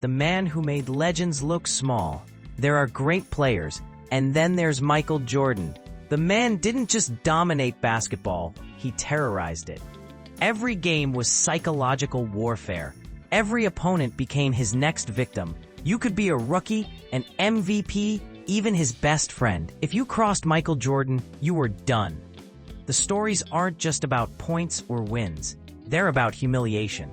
the man who made legends look small. There are great players, and then there's Michael Jordan. The man didn't just dominate basketball, he terrorized it. Every game was psychological warfare. Every opponent became his next victim. You could be a rookie, an MVP, even his best friend. If you crossed Michael Jordan, you were done. The stories aren't just about points or wins. They're about humiliation.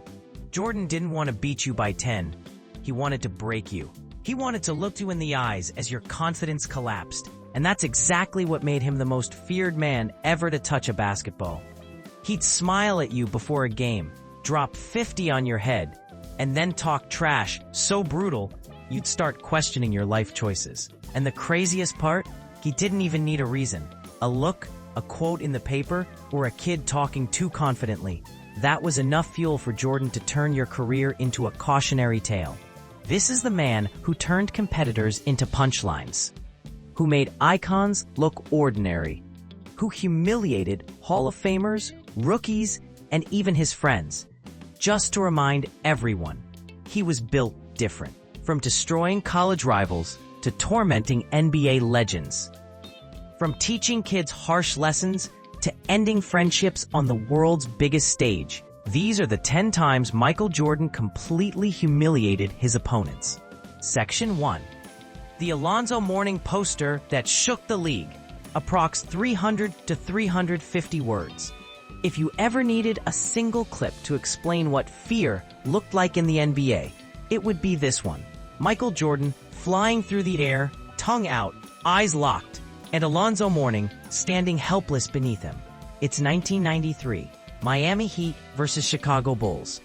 Jordan didn't want to beat you by 10. He wanted to break you. He wanted to look you in the eyes as your confidence collapsed. And that's exactly what made him the most feared man ever to touch a basketball. He'd smile at you before a game, drop 50 on your head, and then talk trash so brutal, you'd start questioning your life choices. And the craziest part? He didn't even need a reason. A look, a quote in the paper, or a kid talking too confidently. That was enough fuel for Jordan to turn your career into a cautionary tale. This is the man who turned competitors into punchlines, who made icons look ordinary, who humiliated Hall of Famers, rookies, and even his friends. Just to remind everyone, he was built different. From destroying college rivals to tormenting NBA legends. From teaching kids harsh lessons to ending friendships on the world's biggest stage. These are the 10 times Michael Jordan completely humiliated his opponents. Section 1. The Alonzo Mourning poster that shook the league. Approx 300 to 350 words. If you ever needed a single clip to explain what fear looked like in the NBA, it would be this one. Michael Jordan flying through the air, tongue out, eyes locked, and Alonzo Mourning standing helpless beneath him. It's 1993, Miami Heat versus Chicago Bulls.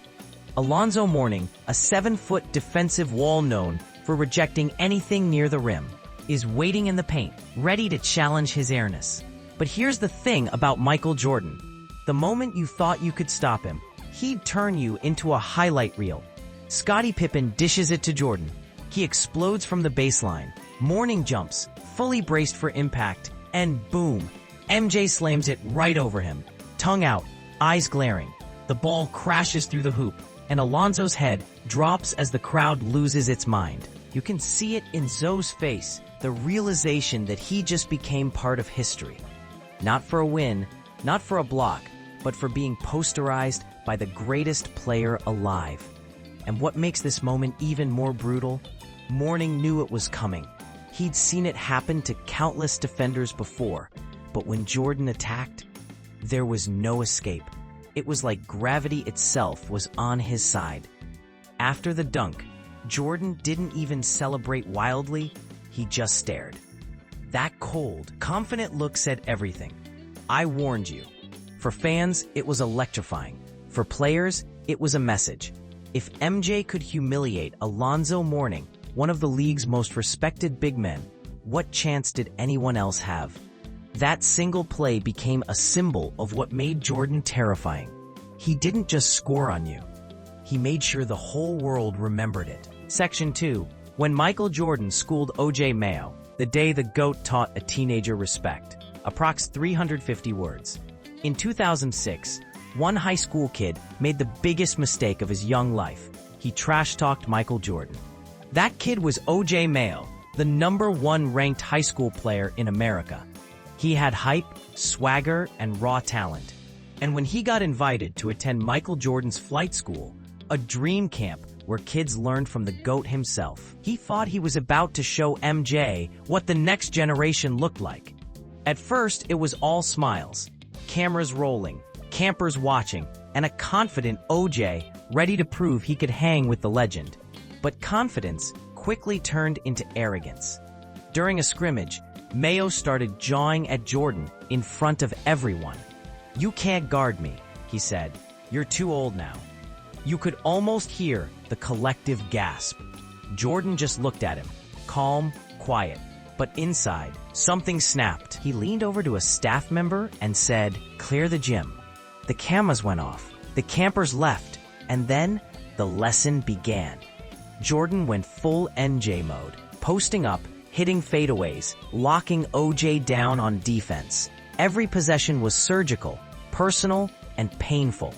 Alonzo Mourning, a 7-foot defensive wall known for rejecting anything near the rim, is waiting in the paint, ready to challenge his airness. But here's the thing about Michael Jordan. The moment you thought you could stop him, he'd turn you into a highlight reel. Scottie Pippen dishes it to Jordan. He explodes from the baseline. Mourning jumps, fully braced for impact, and boom, MJ slams it right over him. Tongue out, eyes glaring. The ball crashes through the hoop, and Alonzo's head drops as the crowd loses its mind. You can see it in Zoe's face, the realization that he just became part of history. Not for a win, not for a block, but for being posterized by the greatest player alive. And what makes this moment even more brutal? Mourning knew it was coming. He'd seen it happen to countless defenders before, but when Jordan attacked, there was no escape. It was like gravity itself was on his side. After the dunk, Jordan didn't even celebrate wildly, he just stared. That cold, confident look said everything. I warned you. For fans, it was electrifying. For players, it was a message. If MJ could humiliate Alonzo Mourning, one of the league's most respected big men, what chance did anyone else have? That single play became a symbol of what made Jordan terrifying. He didn't just score on you. He made sure the whole world remembered it. Section 2. When Michael Jordan schooled O.J. Mayo, the day the GOAT taught a teenager respect. Approx 350 words. In 2006, one high school kid made the biggest mistake of his young life. He trash-talked Michael Jordan. That kid was O.J. Mayo, the #1 ranked high school player in America. He had hype, swagger, and raw talent. And when he got invited to attend Michael Jordan's flight school, a dream camp where kids learned from the GOAT himself, he thought he was about to show MJ what the next generation looked like. At first, it was all smiles, cameras rolling, campers watching, and a confident OJ ready to prove he could hang with the legend. But confidence quickly turned into arrogance. During a scrimmage, Mayo started jawing at Jordan in front of everyone. "You can't guard me," he said. "You're too old now." You could almost hear the collective gasp. Jordan just looked at him, calm, quiet. But inside, something snapped. He leaned over to a staff member and said, "Clear the gym." The cameras went off. The campers left. And then, the lesson began. Jordan went full NJ mode, posting up, hitting fadeaways, locking OJ down on defense. Every possession was surgical, personal, and painful.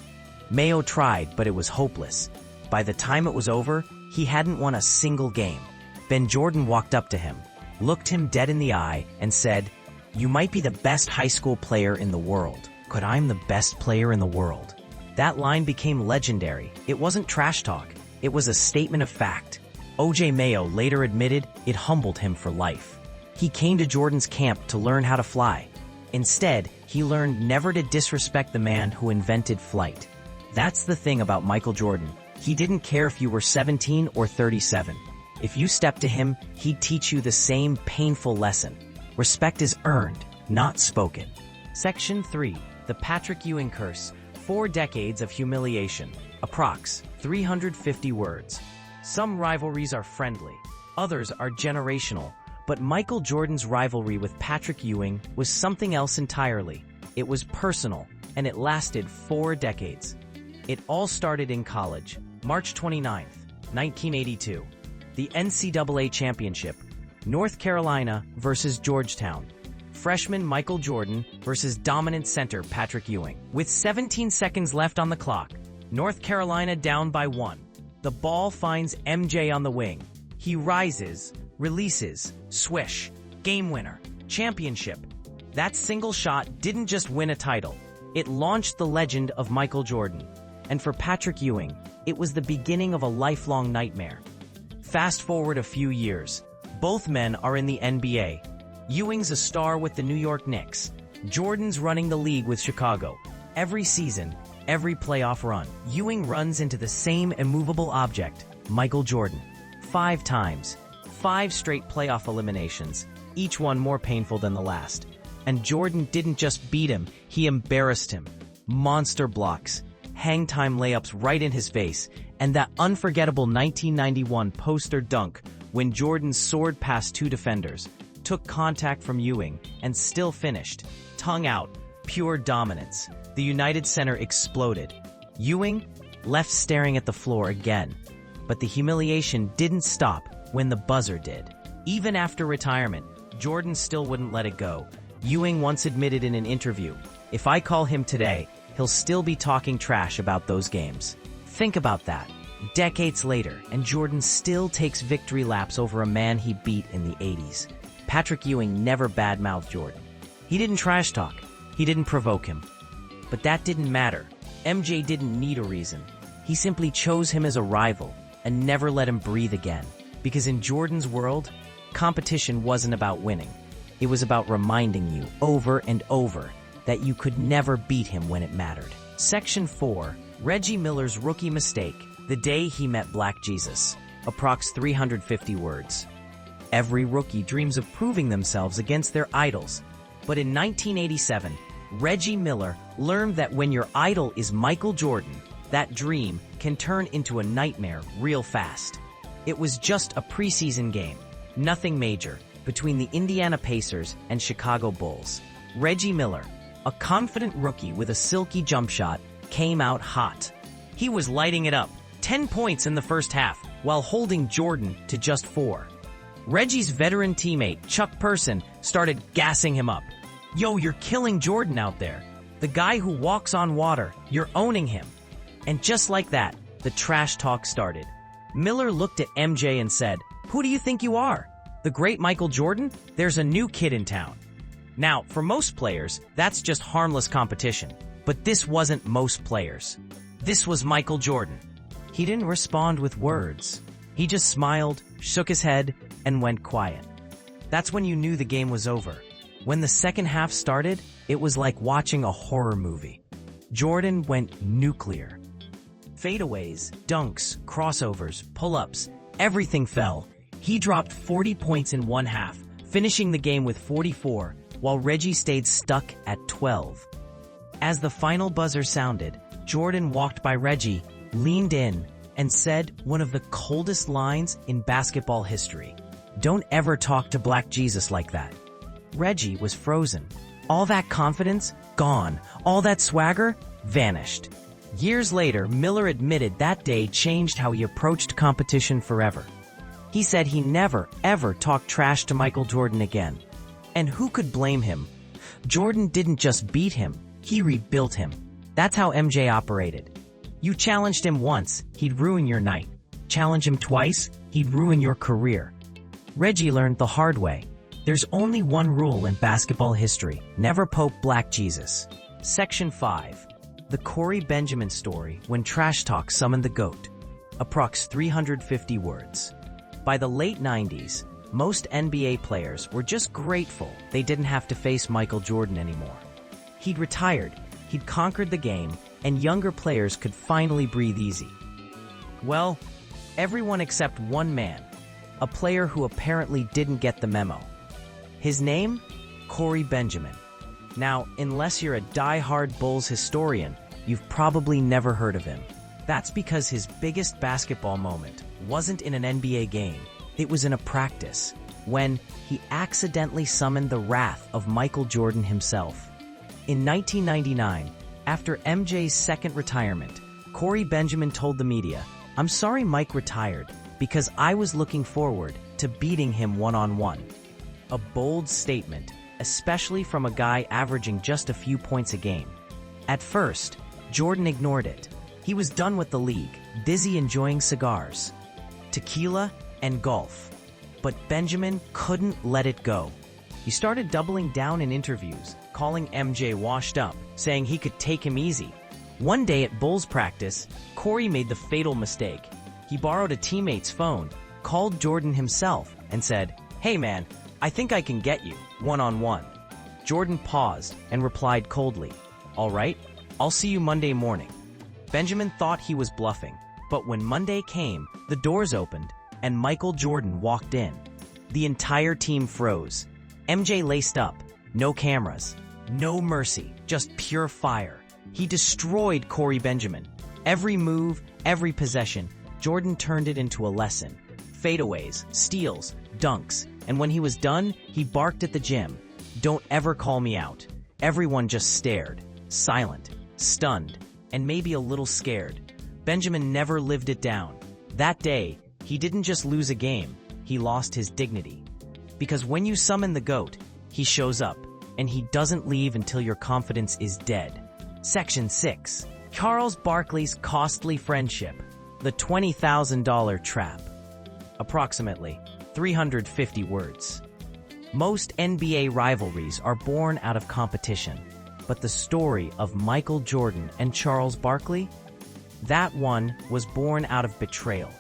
Mayo tried, but it was hopeless. By the time it was over, He hadn't won a single game. Then Jordan walked up to him, looked him dead in the eye, and said, "You might be the best high school player in the world, but I'm the best player in the world." That line became legendary. It wasn't trash talk. It was a statement of fact. O.J. Mayo later admitted it humbled him for life. He came to Jordan's camp to learn how to fly. Instead, he learned never to disrespect the man who invented flight. That's the thing about Michael Jordan. He didn't care if you were 17 or 37. If you stepped to him, he'd teach you the same painful lesson. Respect is earned, not spoken. Section 3. The Patrick Ewing Curse. 4 decades of humiliation. Approx. 350 words. Some rivalries are friendly. Others are generational. But Michael Jordan's rivalry with Patrick Ewing was something else entirely. It was personal, and it lasted 4 decades. It all started in college, March 29, 1982. The NCAA Championship, North Carolina versus Georgetown. Freshman Michael Jordan versus dominant center Patrick Ewing. With 17 seconds left on the clock, North Carolina down by 1. The ball finds MJ on the wing. He rises, releases, swish, game winner, championship. That single shot didn't just win a title. It launched the legend of Michael Jordan. And for Patrick Ewing, it was the beginning of a lifelong nightmare. Fast forward a few years. Both men are in the NBA. Ewing's a star with the New York Knicks. Jordan's running the league with Chicago. Every season, every playoff run, Ewing runs into the same immovable object, Michael Jordan. 5 times. 5 straight playoff eliminations, each one more painful than the last. And Jordan didn't just beat him, he embarrassed him. Monster blocks, hang time layups right in his face, and that unforgettable 1991 poster dunk when Jordan soared past 2 defenders, took contact from Ewing, and still finished. Tongue out, pure dominance. The United Center exploded. Ewing left staring at the floor again. But the humiliation didn't stop when the buzzer did. Even after retirement, Jordan still wouldn't let it go. Ewing once admitted in an interview, "If I call him today, he'll still be talking trash about those games." Think about that. Decades later, and Jordan still takes victory laps over a man he beat in the 80s. Patrick Ewing never badmouthed Jordan. He didn't trash talk. He didn't provoke him. But that didn't matter. MJ didn't need a reason. He simply chose him as a rival and never let him breathe again. Because in Jordan's world, competition wasn't about winning. It was about reminding you over and over that you could never beat him when it mattered. Section 4. Reggie Miller's rookie mistake. The day he met Black Jesus. Approx 350 words. Every rookie dreams of proving themselves against their idols. But in 1987, Reggie Miller learned that when your idol is Michael Jordan, that dream can turn into a nightmare real fast. It was just a preseason game, nothing major, between the Indiana Pacers and Chicago Bulls. Reggie Miller, a confident rookie with a silky jump shot, came out hot. He was lighting it up, 10 points in the first half, while holding Jordan to just 4. Reggie's veteran teammate, Chuck Person, started gassing him up. "Yo, you're killing Jordan out there. The guy who walks on water, you're owning him." And just like that, the trash talk started. Miller looked at MJ and said, "Who do you think you are? The great Michael Jordan? There's a new kid in town." Now, for most players, that's just harmless competition. But this wasn't most players. This was Michael Jordan. He didn't respond with words. He just smiled, shook his head, and went quiet. That's when you knew the game was over. When the second half started, it was like watching a horror movie. Jordan went nuclear. Fadeaways, dunks, crossovers, pull-ups, everything fell. He dropped 40 points in one half, finishing the game with 44, while Reggie stayed stuck at 12. As the final buzzer sounded, Jordan walked by Reggie, leaned in, and said one of the coldest lines in basketball history. "Don't ever talk to Black Jesus like that." Reggie was frozen. All that confidence, gone. All that swagger, vanished. Years later, Miller admitted that day changed how he approached competition forever. He said he never, ever talked trash to Michael Jordan again. And who could blame him? Jordan didn't just beat him, he rebuilt him. That's how MJ operated. You challenged him once, he'd ruin your night. Challenge him twice, he'd ruin your career. Reggie learned the hard way. There's only one rule in basketball history: never poke Black Jesus. Section 5. The Corey Benjamin story when trash talk summoned the GOAT. Approx 350 words. By the late 90s, most NBA players were just grateful they didn't have to face Michael Jordan anymore. He'd retired, he'd conquered the game, and younger players could finally breathe easy. Well, everyone except one man, a player who apparently didn't get the memo. His name? Corey Benjamin. Now, unless you're a die-hard Bulls historian, you've probably never heard of him. That's because his biggest basketball moment wasn't in an NBA game. It was in a practice, when he accidentally summoned the wrath of Michael Jordan himself. In 1999, after MJ's second retirement, Corey Benjamin told the media, "I'm sorry Mike retired, because I was looking forward to beating him one-on-one." A bold statement, especially from a guy averaging just a few points a game. At first, Jordan ignored it. He was done with the league, busy enjoying cigars, tequila, and golf. But Benjamin couldn't let it go. He started doubling down in interviews, calling MJ washed up, saying he could take him easy. One day at Bulls practice, Corey made the fatal mistake. He borrowed a teammate's phone, called Jordan himself, and said, "Hey man, I think I can get you, one-on-one." Jordan paused and replied coldly, "All right, I'll see you Monday morning." Benjamin thought he was bluffing, but when Monday came, the doors opened, and Michael Jordan walked in. The entire team froze. MJ laced up, no cameras, no mercy, just pure fire. He destroyed Corey Benjamin. Every move, every possession, Jordan turned it into a lesson. Fadeaways, steals, dunks, and when he was done, he barked at the gym, "Don't ever call me out." Everyone just stared, silent, stunned, and maybe a little scared. Benjamin never lived it down. That day, he didn't just lose a game, he lost his dignity. Because when you summon the GOAT, he shows up, and he doesn't leave until your confidence is dead. Section 6. Charles Barkley's costly friendship. The $20,000 trap. Approximately 350 words. Most NBA rivalries are born out of competition, but the story of Michael Jordan and Charles Barkley? That one was born out of betrayal.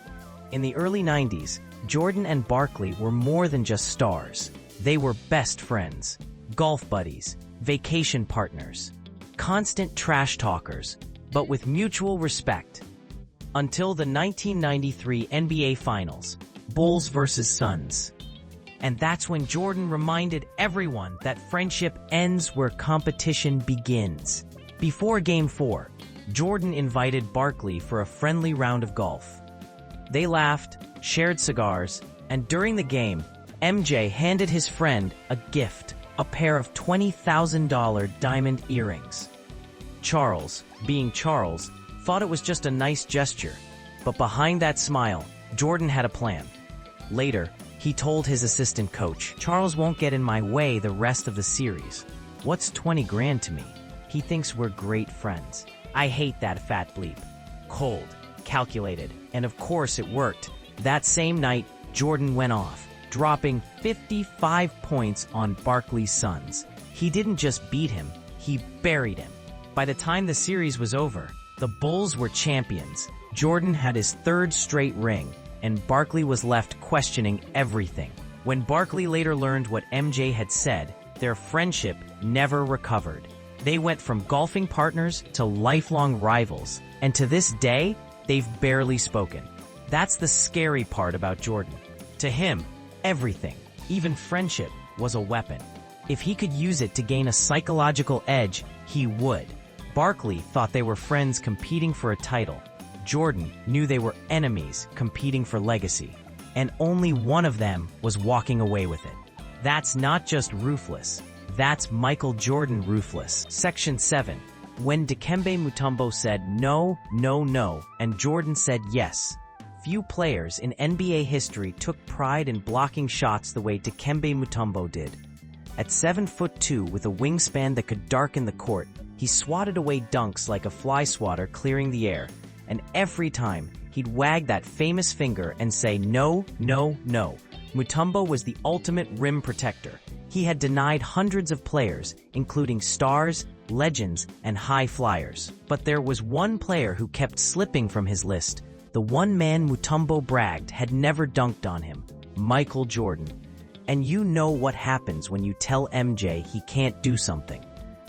In the early 90s, Jordan and Barkley were more than just stars. They were best friends, golf buddies, vacation partners, constant trash talkers, but with mutual respect. Until the 1993 NBA Finals, Bulls vs. Suns. And that's when Jordan reminded everyone that friendship ends where competition begins. Before Game 4, Jordan invited Barkley for a friendly round of golf. They laughed, shared cigars, and during the game, MJ handed his friend a gift, a pair of $20,000 diamond earrings. Charles, being Charles, thought it was just a nice gesture, but behind that smile, Jordan had a plan. Later, he told his assistant coach, "Charles won't get in my way the rest of the series. What's 20 grand to me? He thinks we're great friends. I hate that fat bleep." Cold, calculated, and of course it worked. That same night, Jordan went off, dropping 55 points on Barkley's Suns. He didn't just beat him, he buried him. By the time the series was over, the Bulls were champions. Jordan had his third straight ring, and Barkley was left questioning everything. When Barkley later learned what MJ had said, their friendship never recovered. They went from golfing partners to lifelong rivals, and to this day, they've barely spoken. That's the scary part about Jordan. To him, everything, even friendship, was a weapon. If he could use it to gain a psychological edge, he would. Barkley thought they were friends competing for a title. Jordan knew they were enemies competing for legacy, and only one of them was walking away with it. That's not just ruthless, that's Michael Jordan ruthless. Section 7. When Dikembe Mutombo said no, no, no, and Jordan said yes. Few players in NBA history took pride in blocking shots the way Dikembe Mutombo did. At 7'2" with a wingspan that could darken the court, he swatted away dunks like a fly swatter clearing the air, and every time, He'd wag that famous finger and say, "No, no, no." Mutombo was the ultimate rim protector. He had denied hundreds of players, including stars, legends, and high flyers. But there was one player who kept slipping from his list. The one man Mutombo bragged had never dunked on him, Michael Jordan. And you know what happens when you tell MJ he can't do something.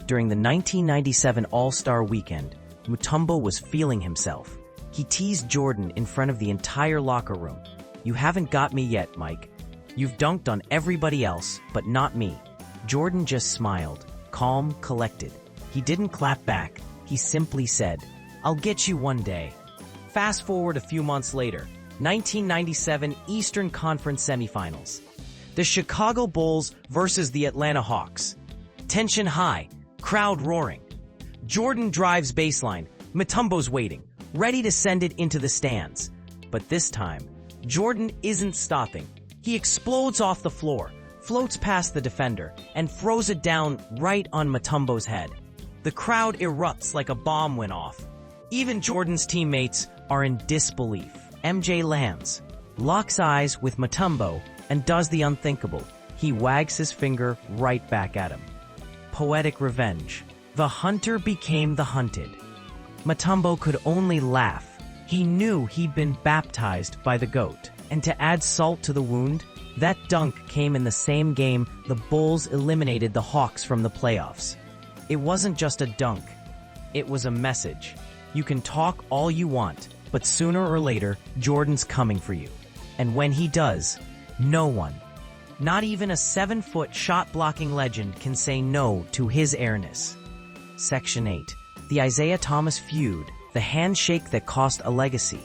During the 1997 All-Star Weekend, Mutombo was feeling himself. He teased Jordan in front of the entire locker room. "You haven't got me yet, Mike. You've dunked on everybody else, but not me." Jordan just smiled, calm, collected. He didn't clap back. He simply said, "I'll get you one day." Fast forward a few months later, 1997 Eastern Conference Semifinals. The Chicago Bulls versus the Atlanta Hawks. Tension high, crowd roaring. Jordan drives baseline. Mutombo's waiting, ready to send it into the stands. But this time, Jordan isn't stopping. He explodes off the floor, floats past the defender, and throws it down right on Mutombo's head. The crowd erupts like a bomb went off. Even Jordan's teammates are in disbelief. MJ lands, locks eyes with Mutombo, and does the unthinkable. He wags his finger right back at him. Poetic revenge. The hunter became the hunted. Mutombo could only laugh. He knew he'd been baptized by the GOAT. And to add salt to the wound, that dunk came in the same game the Bulls eliminated the Hawks from the playoffs. It wasn't just a dunk. It was a message. You can talk all you want, but sooner or later, Jordan's coming for you. And when he does, no one, not even a 7-foot shot-blocking legend, can say no to his airness. Section 8. The Isaiah Thomas feud, the handshake that cost a legacy.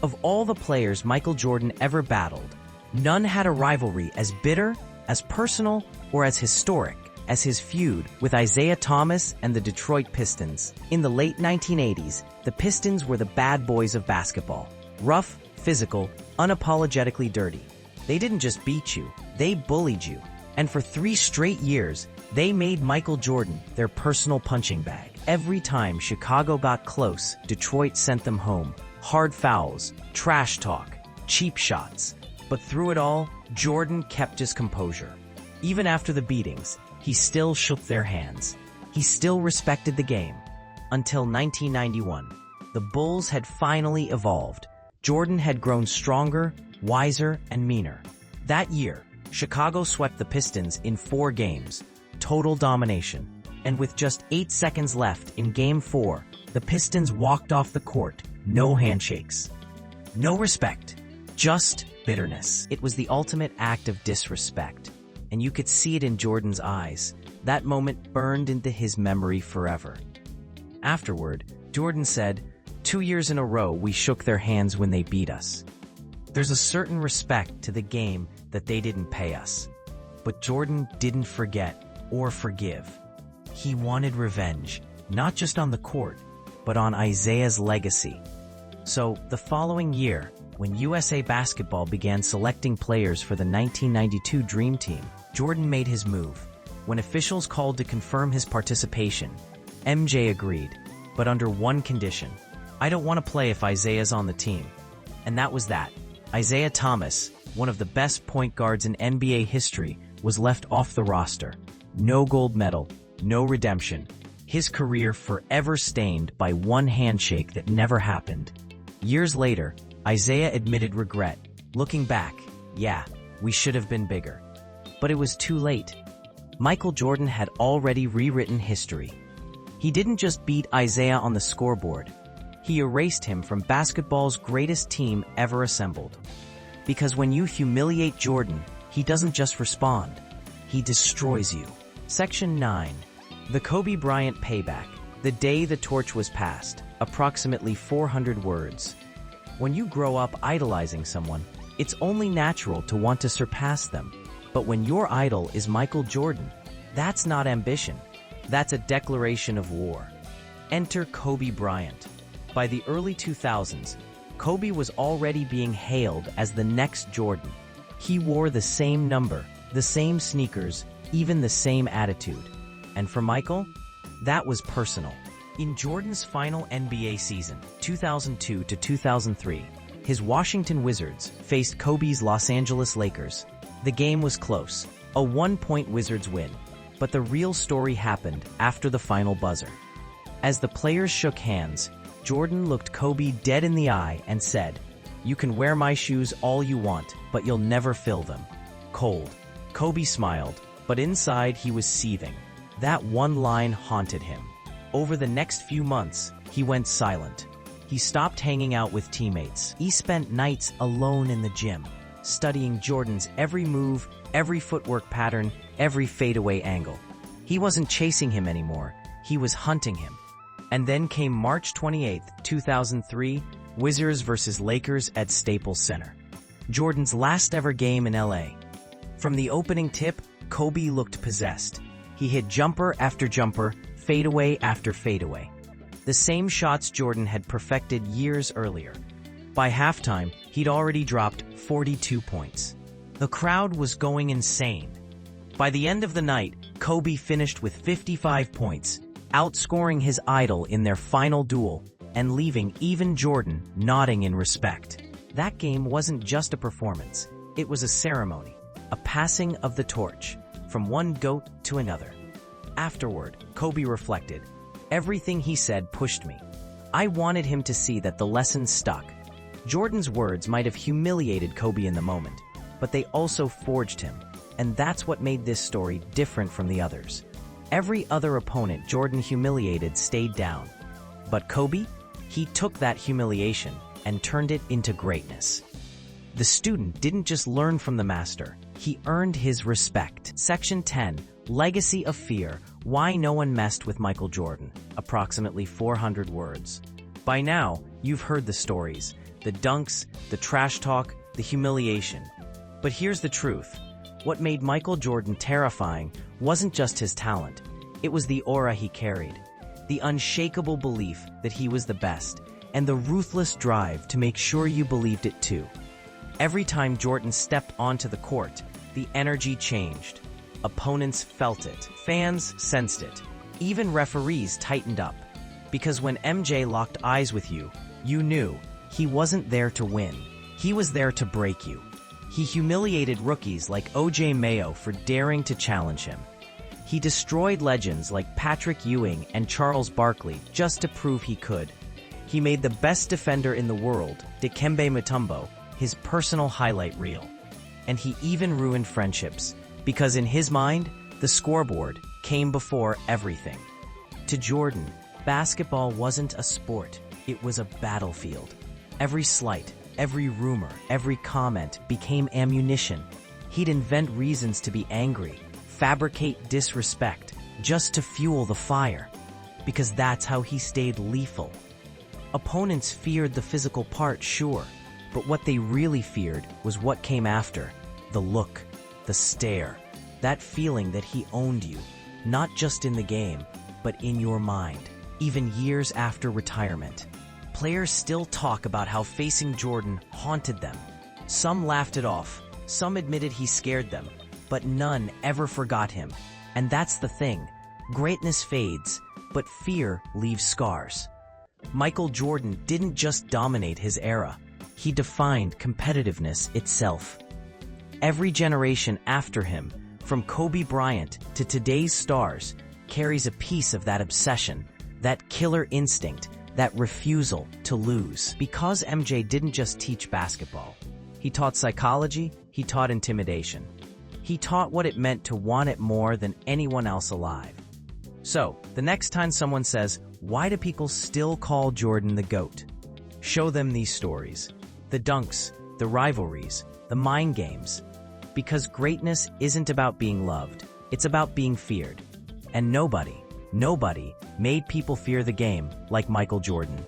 Of all the players Michael Jordan ever battled, none had a rivalry as bitter, as personal, or as historic as his feud with Isaiah Thomas and the Detroit Pistons. In the late 1980s, the Pistons were the bad boys of basketball. Rough, physical, unapologetically dirty. They didn't just beat you, they bullied you. And for 3 straight years, they made Michael Jordan their personal punching bag. Every time Chicago got close, Detroit sent them home. Hard fouls, trash talk, cheap shots. But through it all, Jordan kept his composure. Even after the beatings, he still shook their hands. He still respected the game. Until 1991, the Bulls had finally evolved. Jordan had grown stronger, wiser, and meaner. That year, Chicago swept the Pistons in 4 games. Total domination. And with just 8 seconds left in Game 4, the Pistons walked off the court. No handshakes. No respect. Just bitterness. It was the ultimate act of disrespect. And you could see it in Jordan's eyes. That moment burned into his memory forever. Afterward, Jordan said, "2 years in a row we shook their hands when they beat us." There's a certain respect to the game that they didn't pay us. But Jordan didn't forget or forgive. He wanted revenge, not just on the court, but on Isaiah's legacy. So, the following year, when USA Basketball began selecting players for the 1992 Dream Team, Jordan made his move. When officials called to confirm his participation, MJ agreed, but under one condition. "I don't want to play if Isaiah's on the team." And that was that. Isaiah Thomas, one of the best point guards in NBA history, was left off the roster. No gold medal, no redemption. His career forever stained by one handshake that never happened. Years later, Isaiah admitted regret. Looking back, yeah, we should have been bigger. But it was too late. Michael Jordan had already rewritten history. He didn't just beat Isaiah on the scoreboard. He erased him from basketball's greatest team ever assembled. Because when you humiliate Jordan, he doesn't just respond. He destroys you. Section 9. The Kobe Bryant Payback. The day the torch was passed. Approximately 400 words. When you grow up idolizing someone, it's only natural to want to surpass them. But when your idol is Michael Jordan, that's not ambition. That's a declaration of war. Enter Kobe Bryant. By the early 2000s, Kobe was already being hailed as the next Jordan. He wore the same number, the same sneakers, even the same attitude. And for Michael, that was personal. In Jordan's final NBA season, 2002 to 2003, His Washington Wizards faced Kobe's Los Angeles Lakers. The game was close, a 1-point Wizards win. But the real story happened after the final buzzer. As the players shook hands, Jordan looked Kobe dead in the eye and said, "You can wear my shoes all you want, but you'll never fill them." Cold. Kobe smiled, but inside he was seething. That one line haunted him. Over the next few months, he went silent. He stopped hanging out with teammates. He spent nights alone in the gym, studying Jordan's every move, every footwork pattern, every fadeaway angle. He wasn't chasing him anymore. He was hunting him. And then came March 28, 2003, Wizards versus Lakers at Staples Center. Jordan's last ever game in LA. From the opening tip, Kobe looked possessed. He hit jumper after jumper, fadeaway after fadeaway. The same shots Jordan had perfected years earlier. By halftime, he'd already dropped 42 points. The crowd was going insane. By the end of the night, Kobe finished with 55 points, outscoring his idol in their final duel and leaving even Jordan nodding in respect. That game wasn't just a performance. It was a ceremony, a passing of the torch from one GOAT to another. Afterward, Kobe reflected, "Everything he said pushed me. I wanted him to see that the lesson stuck." Jordan's words might have humiliated Kobe in the moment, but they also forged him, and that's what made this story different from the others. Every other opponent Jordan humiliated stayed down. But Kobe? He took that humiliation and turned it into greatness. The student didn't just learn from the master, he earned his respect. Section 10, Legacy of Fear, Why No One Messed with Michael Jordan, approximately 400 words. By now, you've heard the stories, the dunks, the trash talk, the humiliation. But here's the truth. What made Michael Jordan terrifying wasn't just his talent. It was the aura he carried, the unshakable belief that he was the best, and the ruthless drive to make sure you believed it too. Every time Jordan stepped onto the court, the energy changed. Opponents felt it. Fans sensed it. Even referees tightened up. Because when MJ locked eyes with you, you knew he wasn't there to win. He was there to break you. He humiliated rookies like O.J. Mayo for daring to challenge him. He destroyed legends like Patrick Ewing and Charles Barkley just to prove he could. He made the best defender in the world, Dikembe Mutombo, his personal highlight reel. And he even ruined friendships, because in his mind, the scoreboard came before everything. To Jordan, basketball wasn't a sport, it was a battlefield. Every slight, every rumor, every comment became ammunition. He'd invent reasons to be angry, fabricate disrespect, just to fuel the fire. Because that's how he stayed lethal. Opponents feared the physical part, sure, but what they really feared was what came after. The look, the stare, that feeling that he owned you, not just in the game, but in your mind, even years after retirement. Players still talk about how facing Jordan haunted them. Some laughed it off, some admitted he scared them, but none ever forgot him. And that's the thing. Greatness fades, but fear leaves scars. Michael Jordan didn't just dominate his era. He defined competitiveness itself. Every generation after him, from Kobe Bryant to today's stars, carries a piece of that obsession, that killer instinct, that refusal to lose. Because MJ didn't just teach basketball. He taught psychology, he taught intimidation. He taught what it meant to want it more than anyone else alive. So, the next time someone says, "Why do people still call Jordan the GOAT?" Show them these stories. The dunks, the rivalries, the mind games. Because greatness isn't about being loved, it's about being feared. And nobody made people fear the game like Michael Jordan.